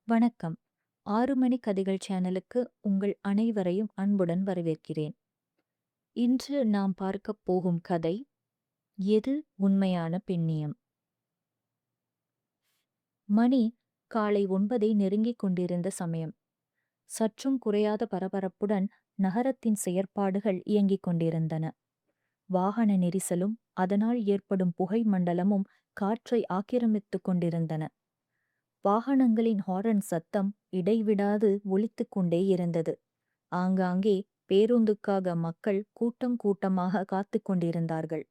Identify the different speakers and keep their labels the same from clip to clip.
Speaker 1: வணக்கம். 6 மணி கதைகள் சேனலுக்கு உங்கள் அனைவரையும் அன்புடன் வரவேற்கிறேன். இன்று நாம் பார்க்கப் போகும் கதை எது உண்மையான பெண்ணியம். மணி காலை 9 நெருங்கிக் கொண்டிருந்த சமயம். சற்றும் குறையாத பரபரப்புடன் நகரத்தின் செயற்பாடுகள் இயங்கிக் கொண்டிருந்தன. வாகன நெரிசலும் அதனால் ஏற்படும் புகை மண்டலமும் காற்றை ஆக்கிரமித்துக் கொண்டிருந்தன. வாகனங்களின் ஹாரன் சத்தம் இடைவிடாது ஒலித்துக் கொண்டே இருந்தது. ஆங்காங்கே பேருந்துக்காக மக்கள் கூட்டம் கூட்டமாக காத்து கொண்டிருந்தார்கள்.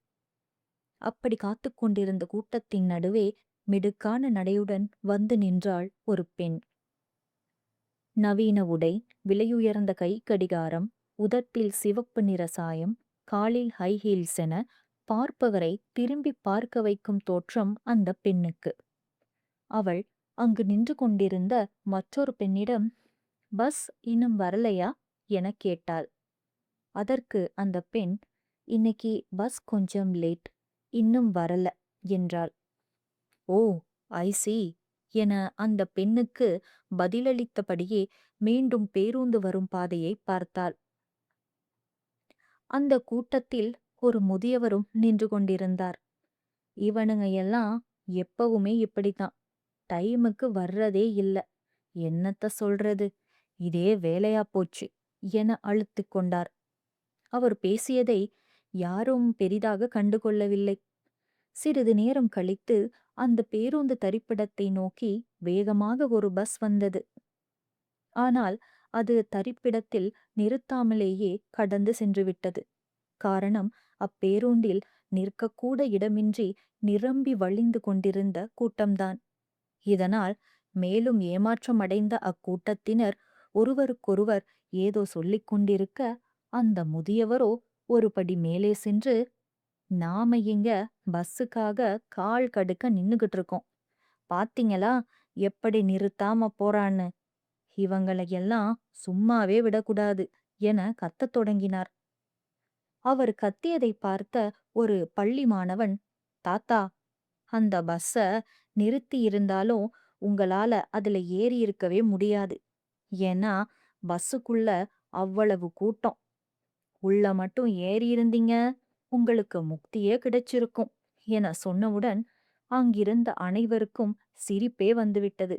Speaker 1: அப்படி காத்து கொண்டிருந்த கூட்டத்தின் நடுவே மிடுக்கான நடையுடன் வந்து நின்றாள் ஒரு பெண். நவீன உடை, விலையுயர்ந்த கை கடிகாரம், உதட்டில் சிவப்பு நிற சாயம், காலில் ஹை ஹீல்ஸ் என பார்ப்பவரை திரும்பி பார்க்க வைக்கும் தோற்றம் அந்த பெண்ணுக்கு. அவள் அங்கு நின்று கொண்டிருந்த மற்றொரு பெண்ணிடம், "பஸ் இன்னும் வரலையா?" என கேட்டாள். அதற்கு அந்த பெண், "இன்னைக்கு பஸ் கொஞ்சம் லேட், இன்னும் வரல" என்றாள். "ஓ, ஐ சி" என அந்த பெண்ணுக்கு பதிலளித்தபடியே மீண்டும் பேருந்து வரும் பாதையை பார்த்தாள். அந்த கூட்டத்தில் ஒரு முதியவரும் நின்று கொண்டிருந்தார். "இவனுங்க எல்லாம் எப்பவுமே இப்படித்தான், டைமுக்கு வர்றதே இல்ல. என்னத்த சொல்றது, இதே வேலையா போச்சு" என அழுத்திக் கொண்டார். அவர் பேசியதை யாரும் பெரிதாக கண்டுகொள்ளவில்லை. சிறிது நேரம் கழித்து அந்த பேருந்து தரிப்பிடத்தை நோக்கி வேகமாக ஒரு பஸ் வந்தது. ஆனால் அது தரிப்பிடத்தில் நிறுத்தாமலேயே கடந்து சென்றுவிட்டது. காரணம், அப்பேருந்தில் நிற்கக்கூட இடமின்றி நிரம்பி வழிந்து கொண்டிருந்த கூட்டம்தான். இதனால் மேலும் ஏமாற்றம் அடைந்த அக்கூட்டத்தினர் ஒருவருக்கொருவர் ஏதோ சொல்லிக் கொண்டிருக்க, அந்த முதியவரோ ஒரு படி மேலே சென்று, "நாம இங்க பஸ்ஸுக்காக கால் கடுக்க நின்னுகிட்டு இருக்கோம். பாத்தீங்களா எப்படி நிறுத்தாம போறான்னு? இவங்களையெல்லாம் சும்மாவே விடக்கூடாது" என கத்தத் தொடங்கினார். அவர் கத்தியதை பார்த்த ஒரு பள்ளி மாணவன், "தாத்தா, அந்த பஸ்ஸ நிறுத்தி இருந்தாலும் உங்களால அதுல ஏறி இருக்கவே முடியாது. ஏன்னா பஸ்ஸுக்குள்ள அவ்வளவு கூட்டம். உள்ள மட்டும் ஏறி இருந்தீங்க, உங்களுக்கு முக்தியே கிடைச்சிருக்கும்" என சொன்னவுடன் அங்கிருந்த அனைவருக்கும் சிரிப்பே வந்துவிட்டது.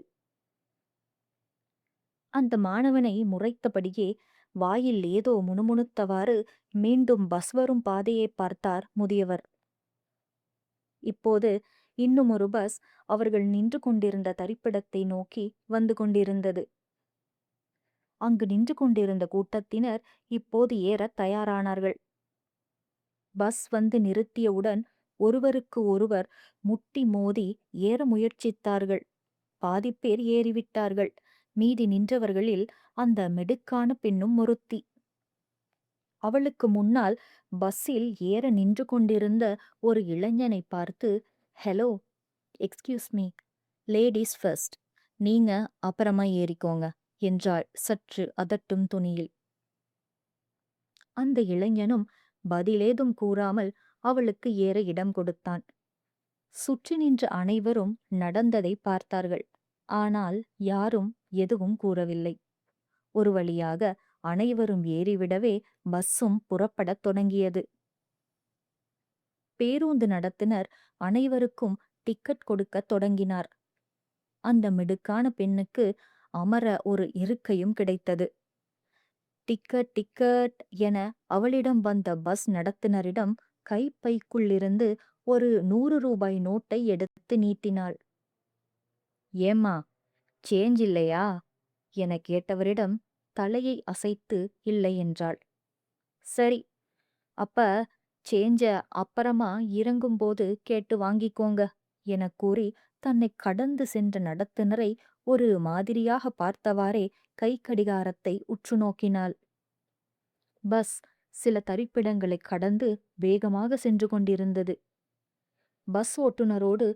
Speaker 1: அந்த மாணவனை முறைத்தபடியே வாயில் ஏதோ முணுமுணுத்தவாறு மீண்டும் பஸ் வரும் பாதையை பார்த்தார் முதியவர். இப்போது இன்னும் ஒரு பஸ் அவர்கள் நின்று கொண்டிருந்த தரிப்பிடத்தை நோக்கி வந்து கொண்டிருந்தது. அங்கு நின்று கொண்டிருந்த கூட்டத்தினர் இப்போது ஏறத் தயாரானார்கள். பஸ் வந்து நிறுத்தியவுடன் ஒருவருக்கு ஒருவர் முட்டி மோதி ஏற முயற்சித்தார்கள். பாதிப்பேர் ஏறிவிட்டார்கள். மீதி நின்றவர்களில் அந்த மிடுக்கான பெண்ணும் ஒருத்தி. அவளுக்கு முன்னால் பஸ்ஸில் ஏற நின்று கொண்டிருந்த ஒரு இளைஞனை பார்த்து, "hello, excuse me, ladies first, நீங்க அப்புறமா ஏறிக்கோங்க" என்றாள் சற்று அதட்டும் துணியில். அந்த இளைஞனும் பதிலேதும் கூறாமல் அவளுக்கு ஏற இடம் கொடுத்தான். சுற்றி நின்ற அனைவரும் நடந்ததை பார்த்தார்கள். ஆனால் யாரும் எதுவும் கூறவில்லை. ஒரு வழியாக அனைவரும் ஏறிவிடவே பஸ்ஸும் புறப்படத் தொடங்கியது. பேருந்து நடத்துனர் அனைவருக்கும் டிக்கெட் கொடுக்கத் தொடங்கினார். அந்த மிடுக்கான பெண்ணுக்கு அமர ஒரு இருக்கையும் கிடைத்தது. "டிக்கெட், டிக்கெட்" என அவளிடம் வந்த பஸ் நடத்துனரிடம் கைப்பைக்குள்ளிருந்து ஒரு 100 ரூபாய் நோட்டை எடுத்து நீட்டினாள். "ஏம்மா, சேஞ்ச் இல்லையா?" என கேட்டவரிடம் தலையை அசைத்து இல்லை என்றாள். "சரி, அப்ப சேஞ்ச அப்பறமா இறங்கும்போது கேட்டு வாங்கிக்கோங்க" எனக் கூறி தன்னை கடந்து சென்ற நடத்துனரை ஒரு மாதிரியாக பார்த்தவாறே கை கடிகாரத்தை உற்று நோக்கினாள். பஸ் சில தரிப்பிடங்களை கடந்து வேகமாக சென்று கொண்டிருந்தது. பஸ் ஓட்டுநரோடு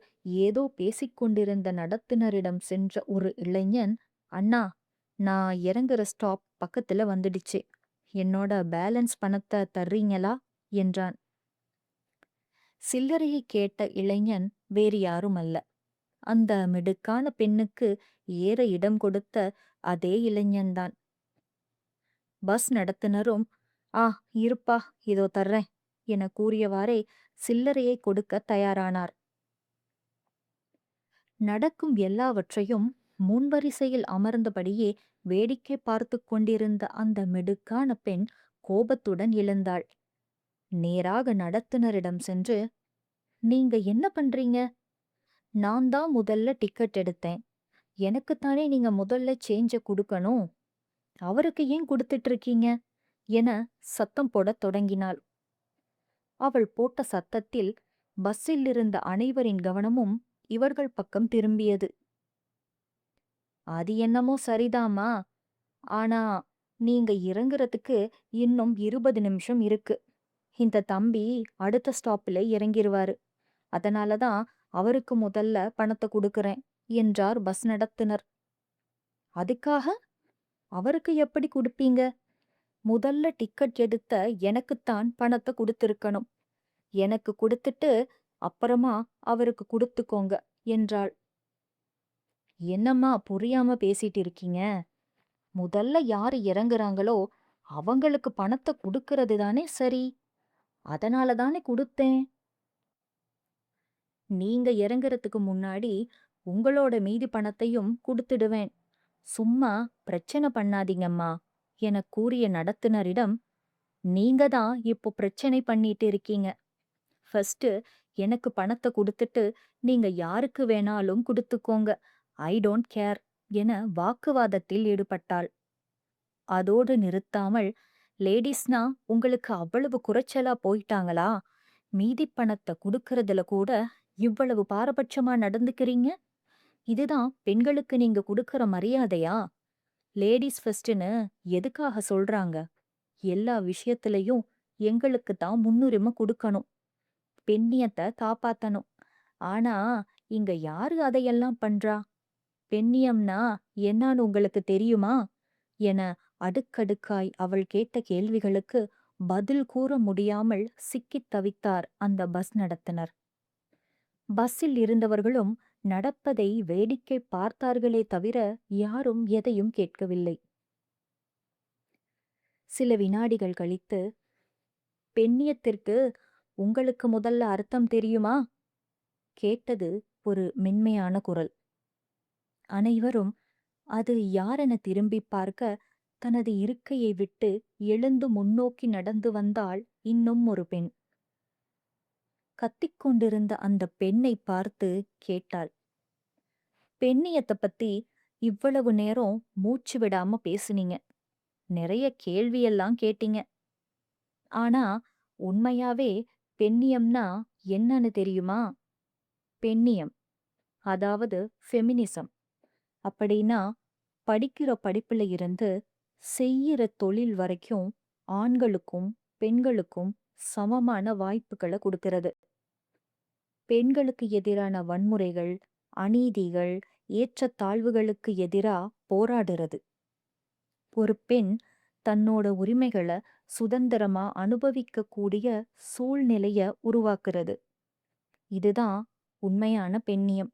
Speaker 1: ஏதோ பேசிக் கொண்டிருந்த நடத்துனரிடம் சென்ற ஒரு இளைஞன், "அண்ணா, நான் இறங்குற ஸ்டாப் பக்கத்துல வந்துடுச்சு. என்னோட பேலன்ஸ் பணத்தை தர்றீங்களா?" என்றான். சில்லறையை கேட்ட இளைஞன் வேறு யாரும் அல்ல, அந்த மிடுக்கான பெண்ணுக்கு ஏற இடம் கொடுத்த அதே இளைஞன்தான். பஸ் நடத்துனரும், "ஆ, இருப்பா, இதோ தர்றேன்" என கூறியவாறே சில்லறையை கொடுக்க தயாரானார். நடக்கும் எல்லாவற்றையும் முன்வரிசையில் அமர்ந்தபடியே வேடிக்கை பார்த்து கொண்டிருந்த அந்த மிடுக்கான பெண் கோபத்துடன் எழுந்தாள். நேராக நடத்துனரிடம் சென்று, "நீங்க என்ன பண்றீங்க? நான் தான் முதல்ல டிக்கெட் எடுத்தேன். எனக்குத்தானே நீங்க முதல்ல சேஞ்ச குடுக்கணும். அவருக்கு ஏன் குடுத்துட்டு இருக்கீங்க?" என சத்தம் போடத் தொடங்கினாள். அவள் போட்ட சத்தத்தில் பஸ்ஸில் இருந்த அனைவரின் கவனமும் இவர்கள் பக்கம் திரும்பியது. "அது என்னமோ சரிதாம்மா. ஆனா, நீங்க இறங்குறதுக்கு இன்னும் 20 நிமிஷம் இருக்கு. இந்த தம்பி அடுத்த ஸ்டாப்பில இறங்கிருவாரு. அதனால தான் அவருக்கு முதல்ல பணத்த குடுக்கறேன்" என்றார் பஸ் நடத்துனர். "அதுக்காக அவருக்கு எப்படி குடுப்பீங்க? முதல்ல டிக்கெட் எடுத்த எனக்குத்தான் பணத்த குடுத்திருக்கணும். எனக்கு குடுத்துட்டு அப்புறமா அவருக்கு குடுத்துக்கோங்க" என்றாள். "என்னம்மா புரியாம பேசிட்டு இருக்கீங்க? முதல்ல யாரு இறங்குறாங்களோ அவங்களுக்கு பணத்த குடுக்கறது தானே சரி. அதனால தானே குடுத்தேன். நீங்க இறங்குறதுக்கு முன்னாடி உங்களோட மீதி பணத்தையும் குடுத்துடுவேன். சும்மா பிரச்சனை பண்ணாதீங்கம்மா" எனக் கூறிய நடத்துனரிடம், "நீங்க தான் இப்போ பிரச்சனை பண்ணிட்டு இருக்கீங்க. ஃபர்ஸ்ட் எனக்கு பணத்த குடுத்துட்டு நீங்க யாருக்கு வேணாலும் குடுத்துக்கோங்க. ஐ டோன்ட் கேர்" என வாக்குவாதத்தில் ஈடுபட்டாள். அதோடு நிறுத்தாமல், "லேடீஸ்னா உங்களுக்கு அவ்வளவு குறைச்சலா போயிட்டாங்களா? மீதி பணத்த குடுக்கறதுல கூட இவ்வளவு பாரபட்சமா நடந்துக்கிறீங்க? இதுதான் பெண்களுக்கு நீங்க குடுக்கற மரியாதையா? லேடீஸ் ஃபர்ஸ்ட்னு எதுக்காக சொல்றாங்க? எல்லா விஷயத்திலயும் எங்களுக்கு தான் முன்னுரிமை குடுக்கணும். பெண்ணியத்த காப்பாத்தணும். ஆனா, இங்க யாரு அதையெல்லாம் பண்றா? பெண்ணியம்னா என்னான்னு உங்களுக்கு தெரியுமா?" என அடுக்கடுக்காய் அவள் கேட்ட கேள்விகளுக்கு பதில் கூற முடியாமல் சிக்கித் தவித்தார் அந்த பஸ் நடத்துனர். பஸ்ஸில் இருந்தவர்களும் நடப்பதை வேடிக்கை பார்த்தார்களே தவிர யாரும் எதையும் கேட்கவில்லை. சில வினாடிகள் கழித்து, "பெண்ணியத்திற்கு உங்களுக்கு முதல்ல அர்த்தம் தெரியுமா?" கேட்டது ஒரு மென்மையான குரல். அனைவரும் அது யாரென திரும்பிப் பார்க்க, தனது இருக்கையை விட்டு எழுந்து முன்னோக்கி நடந்து வந்தாள் இன்னும் ஒரு பெண். கத்திக் கொண்டிருந்த அந்த பெண்ணை பார்த்து கேட்டாள், "பெண்ணியத்த பத்தி இவ்வளவு நேரம் மூச்சு விடாம பேசுனீங்க. நிறைய கேள்வியெல்லாம் கேட்டீங்க. ஆனா, உண்மையாவே பெண்ணியம்னா என்னன்னு தெரியுமா? பெண்ணியம், அதாவது ஃபெமினிசம் அப்படின்னா, படிக்கிற படிப்புல இருந்து செய்யிற தொழில் வரைக்கும் ஆண்களுக்கும் பெண்களுக்கும் சமமான வாய்ப்புகள குடுக்கிறது. பெண்களுக்கு எதிரான வன்முறைகள், அநீதிகள், ஏற்றத்தாழ்வுகளுக்கு எதிரா போராடுறது. ஒரு பெண் தன்னோட உரிமைகள சுதந்திரமா அனுபவிக்கக்கூடிய சூழ்நிலைய உருவாக்குறது. இதுதான் உண்மையான பெண்ணியம்.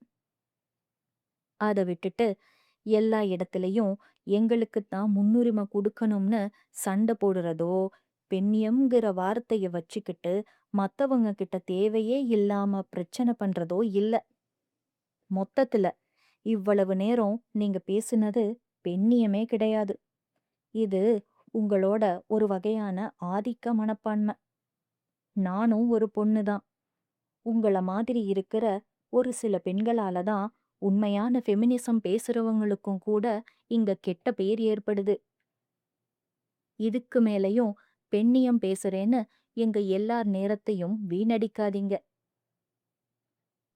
Speaker 1: அத விட்டுட்டு எல்லா இடத்துலயும் எங்களுக்குத் தான் முன்னுரிமை குடுக்கணும்னு சண்டை போடுறதோ, பெண்ணியம்ங்கிற வார்த்தைய வச்சுக்கிட்டு மத்தவங்க கிட்ட தேவையே இல்லாம பிரச்சனை பண்றதோ இல்ல. மொத்தத்துல இவ்வளவு நேரம் நீங்க பேசுனது பெண்ணியமே கிடையாது. இது உங்களோட ஒரு வகையான ஆதிக்க மனப்பான்மை. நானும் ஒரு பொண்ணு தான். உங்கள மாதிரி இருக்கிற ஒரு சில பெண்களால தான் உண்மையான ஃபெமினிசம் பேசுறவங்களுக்கும் கூட இங்க கெட்ட பேர் ஏற்படுது. இதுக்கு மேலயும் பெண்ணியம் பேசுறேன்னு எங்க எல்லார் நேரத்தையும் வீணடிக்காதீங்க."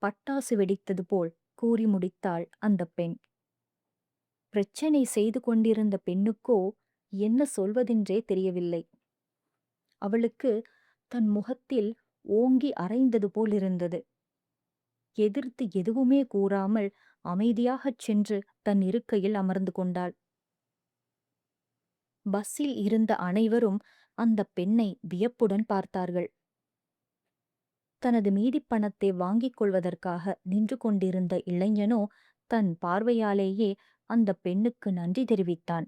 Speaker 1: பட்டாசு வெடித்தது போல் கூறி முடித்தாள் அந்தப் பெண். பிரச்சனை செய்து கொண்டிருந்த பெண்ணுக்கோ என்ன சொல்வதென்றே தெரியவில்லை. அவளுக்கு தன் முகத்தில் ஓங்கி அறைந்தது போலிருந்தது. எதிர்த்து எதுவுமே கூறாமல் அமைதியாகச் சென்று தன் இருக்கையில் அமர்ந்து கொண்டாள். பஸ்ஸில் இருந்த அனைவரும் அந்தப் பெண்ணை வியப்புடன் பார்த்தார்கள். தனது மீதிப் பணத்தை வாங்கிக் கொள்வதற்காக நின்று கொண்டிருந்த இளைஞனோ தன் பார்வையாலேயே அந்த பெண்ணுக்கு நன்றி தெரிவித்தான்.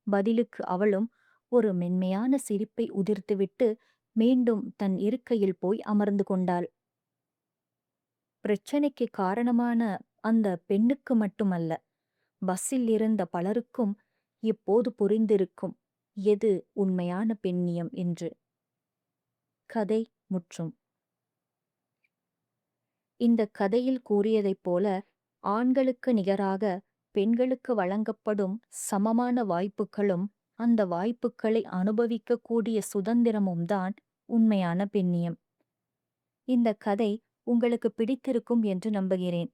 Speaker 1: பதிலுக்கு அவளும் ஒரு மென்மையான சிரிப்பை உதிர்த்துவிட்டு மீண்டும் தன் இருக்கையில் போய் அமர்ந்து கொண்டாள். பிரச்சனைக்கு காரணமான அந்த பெண்ணுக்கு மட்டுமல்ல, பஸ்ஸில் இருந்த பலருக்கும் இப்போது புரிந்திருக்கும் எது உண்மையான பெண்ணியம் என்று. கதை முற்றும். இந்த கதையில் கூறியதைப் போல ஆண்களுக்கு நிகராக பெண்களுக்கு வழங்கப்படும் சமமான வாய்ப்புகளும் அந்த வாய்ப்புகளை அனுபவிக்கக்கூடிய சுதந்திரமும் தான் உண்மையான பெண்ணியம். இந்த கதை உங்களுக்கு பிடித்திருக்கும் என்று நம்புகிறேன்.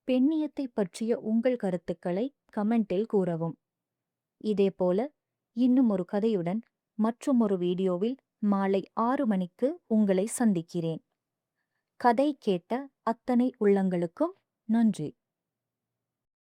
Speaker 1: பெண்ணியத்தை பற்றிய உங்கள் கருத்துக்களை கமெண்டில் கூறவும். இதேபோல இன்னும் ஒரு கதையுடன் மற்றும் ஒரு வீடியோவில் மாலை 6 மணிக்கு உங்களை சந்திக்கிறேன். கதை கேட்ட அத்தனை உள்ளங்களுக்கும் நன்றி.